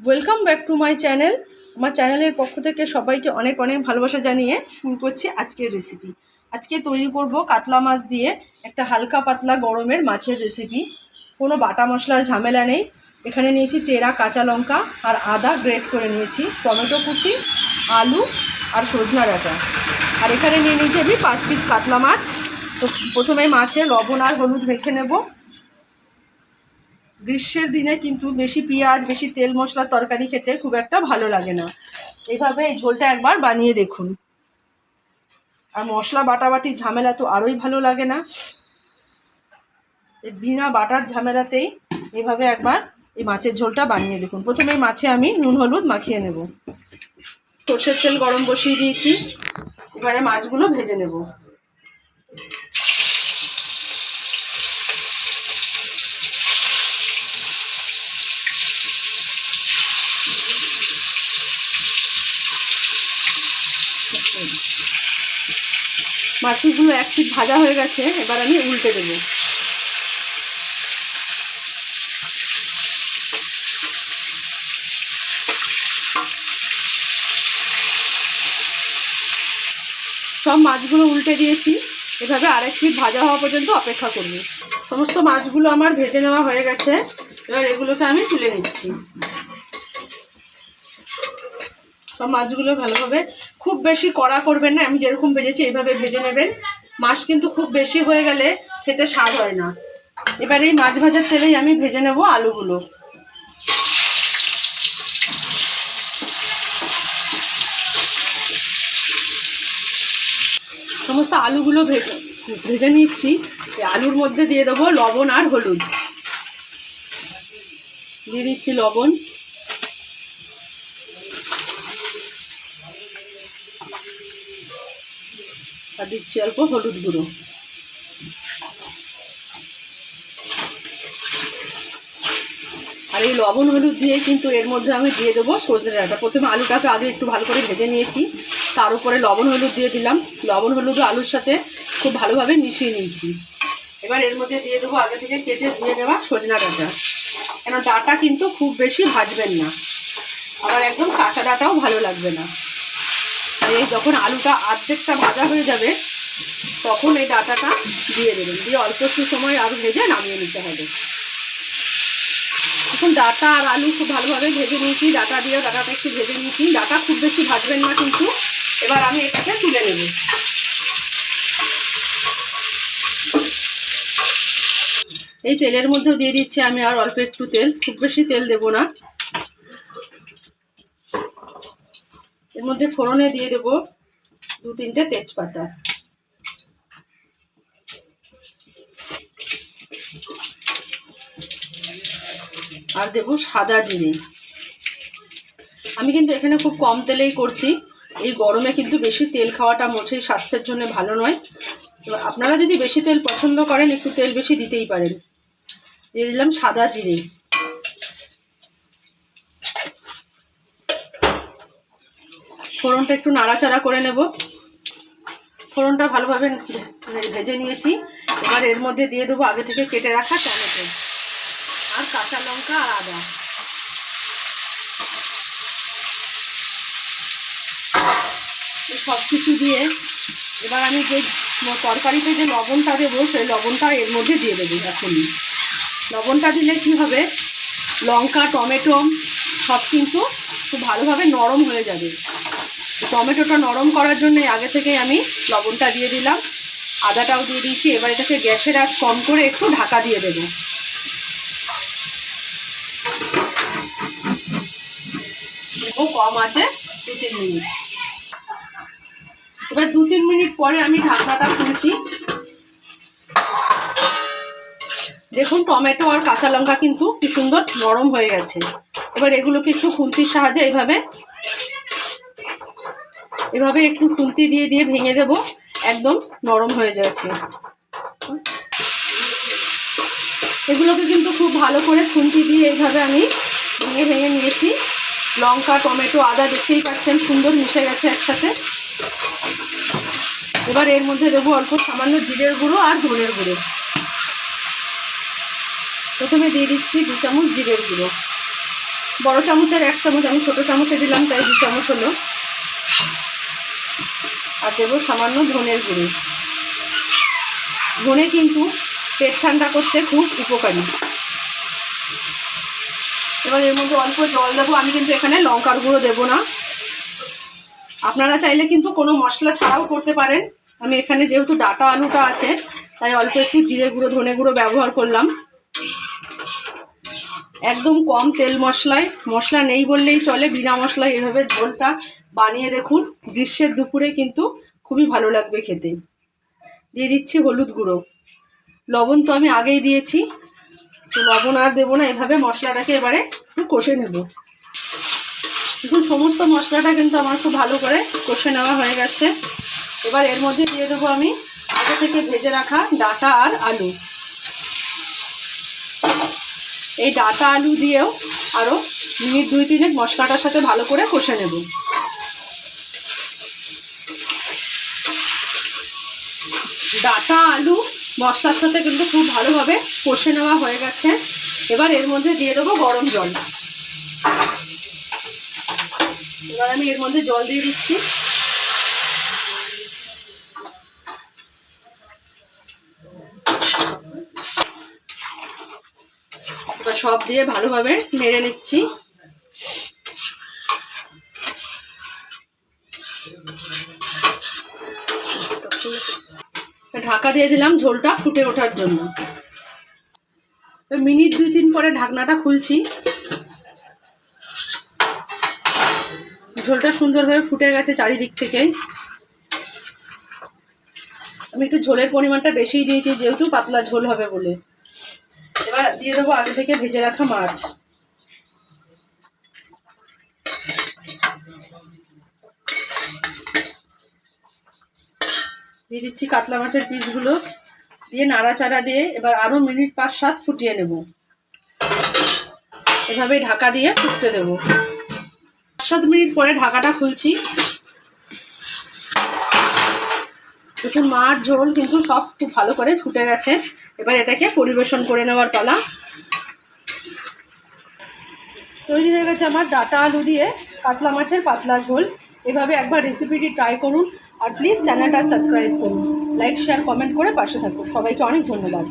Welcome back to my channel. আমার চ্যানেলের পক্ষ থেকে সবাইকে অনেক অনেক ভালোবাসা জানিয়ে শুরু করছি আজকের রেসিপি। আজকে তৈরি করব কাতলা মাছ দিয়ে একটা হালকা পাতলা গরমের মাছের রেসিপি। কোনো বাটা মশলার ঝামেলা নেই। এখানে নিয়েছি চেরা কাঁচা লঙ্কা আর আদা গ্রেট করে নিয়েছি, টমেটো কুচি, আলু আর সজনা ডাঁটা। আর এখানে নিয়ে নিয়েছি আমি 5 পিস কাতলা মাছ। তো প্রথমে মাছে লবণ আর হলুদ মেখে নেব। গ্রীষ্মের দিনে কিন্তু বেশি পেঁয়াজ বেশি তেল মশলার তরকারি খেতে খুব একটা ভালো লাগে না। এইভাবে এই ঝোলটা একবার বানিয়ে দেখুন। আর মশলা বাটাবাটির ঝামেলা তো আরোই ভালো লাগে না। বিনা বাটার ঝামেলাতেই এইভাবে একবার এই মাছের ঝোলটা বানিয়ে দেখুন। প্রথমে মাছে আমি নুন হলুদ মাখিয়ে নেব। সরষের তেল গরম বসিয়ে দিয়েছি, এবারে মাছগুলো ভেজে নেব। মাছগুলো এক পিঠ ভাজা হয়ে গেছে, এবার আমি উল্টে দেবো। সব মাছগুলো উল্টে দিয়েছি, এভাবে আরেক পিঠ ভাজা হওয়া পর্যন্ত অপেক্ষা করব। সমস্ত মাছগুলো আমার ভেজে নেওয়া হয়ে গেছে, এবার এগুলোকে আমি তুলে নিচ্ছি। সব মাছগুলো ভালোভাবে, খুব বেশি কড়া করবেন না, আমি যেরকম ভেজেছি এইভাবে ভেজে নেবেন। মাছ কিন্তু খুব বেশি হয়ে গেলে খেতে স্বাদ হয় না। এবার এই মাছ ভাজার তেলেই আমি ভেজে নেব আলুগুলো। সমস্ত আলুগুলো ভেজে নিচ্ছি। আলুর মধ্যে দিয়ে দেবো লবণ আর হলুদ। দিয়ে দিচ্ছি লবণ, আর দিচ্ছি অল্প হলুদ গুঁড়ো। আর এই লবণ হলুদ দিয়ে কিন্তু এর মধ্যে আমি দিয়ে দেবো সজনে ডাঁটা। প্রথমে আলুটাকে আগে একটু ভালো করে ভেজে নিয়েছি, তার উপরে লবণ হলুদ দিয়ে দিলাম। লবণ হলুদ আলুর সাথে খুব ভালোভাবে মিশিয়ে নিয়েছি। এবার এর মধ্যে দিয়ে দেবো আগে থেকে কেটে ধুয়ে দেওয়া সজনা ডাঁটা। কেন ডাঁটা কিন্তু খুব বেশি ভাজবেন না, আবার একদম কাঁচা ডাঁটাও ভালো লাগবে না। আর এই যখন আলুটা অর্ধেকটা ভাজা হয়ে যাবে তখন এই ডাঁটাটা দিয়ে দেবেন, দিয়ে অল্প একটু সময় আরও ভেজে নামিয়ে নিতে হবে। এখন ডাঁটা আর আলু খুব ভালোভাবে ভেজে নিয়েছি, ডাঁটা দিয়েও ডাঁটাটা একটু ভেজে নিয়েছি। ডাঁটা খুব বেশি ভাজবেন না কিন্তু। এবার আমি এটাকে তুলে নেব। এই তেলের মধ্যেও দিয়ে দিচ্ছি আমি আর অল্প একটু তেল, খুব বেশি তেল দেব না। এর মধ্যে ফোড়নে দিয়ে দেবো 2-3টে তেজপাতা, আর দেবো সাদা জিরে। আমি কিন্তু এখানে খুব কম তেলেই করছি। এই গরমে কিন্তু বেশি তেল খাওয়াটা মোটেই স্বাস্থ্যের জন্য ভালো নয়। এবার আপনারা যদি বেশি তেল পছন্দ করেন একটু তেল বেশি দিতেই পারেন। দিয়ে দিলাম সাদা জিরে। ফোড়নটা একটু নাড়াচাড়া করে নেব। ফোড়নটা ভালোভাবে ভেজে নিয়েছি। এবার এর মধ্যে দিয়ে দেবো আগে থেকে কেটে রাখা টমেটো আর কাঁচা লঙ্কা আর আদা। সব কিছু দিয়ে এবার আমি যে তরকারিতে যে লবণটা দেবো সেই লবণটা এর মধ্যে দিয়ে দেবো। এখনই লবণটা দিলে কি হবে, লঙ্কা টমেটো সব কিন্তু খুব ভালোভাবে নরম হয়ে যাবে। টমেটোটা নরম করার জন্য আগে থেকে আমি লবণটা দিয়ে দিলাম, আদাটাও দিয়ে দিয়েছি। এবার এটাকে গ্যাসের আঁচ কম করে একটু ঢাকা দিয়ে দেবো। কম আছে 2-3 মিনিট। এবার 2-3 মিনিট পরে আমি ঢাকনাটা খুলছি। দেখুন টমেটো আর কাঁচা লঙ্কা কিন্তু কি সুন্দর নরম হয়ে গেছে। এবার এগুলোকে একটু খুন্তির সাহায্যে এভাবে একটু খুন্তি দিয়ে দিয়ে ভেঙে দেব, একদম নরম হয়ে যাচ্ছে। এগুলোকে কিন্তু খুব ভালো করে খুন্তি দিয়ে এইভাবে আমি ভেঙে নিয়েছি। লঙ্কা টমেটো আদা দেখতেই পাচ্ছেন সুন্দর মিশে গেছে একসাথে। এবার এর মধ্যে দেবো অল্প সামান্য জিরের গুঁড়ো আর ধনের গুঁড়ো। প্রথমে দিয়ে দিচ্ছি 2 চামচ জিরের গুঁড়ো। বড় চামচের 1 চামচ, আমি ছোটো চামচে দিলাম তাই 2 চামচ হলো। আর দেবো সামান্য ধনের গুঁড়ো। ধনে কিন্তু পেট ঠান্ডা করতে খুব উপকারী। এবার এর মধ্যে অল্প জল দেবো। আমি কিন্তু এখানে লঙ্কার গুঁড়ো দেবো না, আপনারা চাইলে কিন্তু কোনো মশলা ছাড়াও করতে পারেন। আমি এখানে যেহেতু ডাটা আলুটা আছে তাই অল্প একটু জিরে গুঁড়ো ধনে গুঁড়ো ব্যবহার করলাম। একদম কম তেল মশলায়, মশলা নেই বললেই চলে, বিনা মশলায় এভাবে ঝোলটা বানিয়ে দেখুন। গ্রীষ্মের দুপুরে কিন্তু খুবই ভালো লাগবে খেতে। দিয়ে দিচ্ছি হলুদ গুঁড়ো। লবণ তো আমি আগেই দিয়েছি, তো লবণ আর দেবো না। এভাবে মশলাটাকে এবারে একটু কষে নেব। দেখুন সমস্ত মশলাটা কিন্তু আমার খুব ভালো করে কষে নেওয়া হয়ে গেছে। এবার এর মধ্যে দিয়ে দেবো আমি আগে থেকে ভেজে রাখা ডাটা আর আলু। এই ডাটা আলু দিয়েও আরও মিনিট 2-3 মশলাটার সাথে ভালো করে কষে নেব। ডাটা আলু মশলার সাথে কিন্তু খুব ভালোভাবে কষে নেওয়া হয়ে গেছে। এবার এর মধ্যে দিয়ে দেবো গরম জল। এবার আমি এর মধ্যে জল দিয়ে দিচ্ছি। এবার সব দিয়ে ভালোভাবে নেড়ে নিচ্ছি। ঢাকা দিয়ে দিলাম ঝোলটা ফুটে ওঠার জন্য। মিনিট 2-3 পরে ঢাকনাটা খুলছি। ঝোলটা সুন্দরভাবে ফুটে গেছে চারিদিক থেকে। আমি একটু ঝোলের পরিমাণটা বেশিই দিয়েছি যেহেতু পাতলা ঝোল হবে বলে। এবার দিয়ে দেবো আগে থেকে ভেজে রাখা মাছ। দিয়ে দিচ্ছি কাতলা মাছের পিসগুলো, দিয়ে নাড়াচাড়া দিয়ে এবার আরও মিনিট 5-7 ফুটিয়ে নেব। এভাবেই ঢাকা দিয়ে ফুটতে দেবো। 5-7 মিনিট পরে ঢাকাটা খুলছি। দেখুন মাছ ঝোল কিন্তু সব খুব ভালো করে ফুটে গেছে। এবার এটাকে পরিবেশন করে নেওয়ার পালা। তৈরি হয়ে গেছে আমার ডাটা আলু দিয়ে কাতলা মাছের পাতলা ঝোল। এভাবে একবার রেসিপিটি ট্রাই করুন আর প্লিজ চ্যানেলটা সাবস্ক্রাইব করুন। লাইক শেয়ার কমেন্ট করে পাশে থাকুন। সবাইকে অনেক ধন্যবাদ।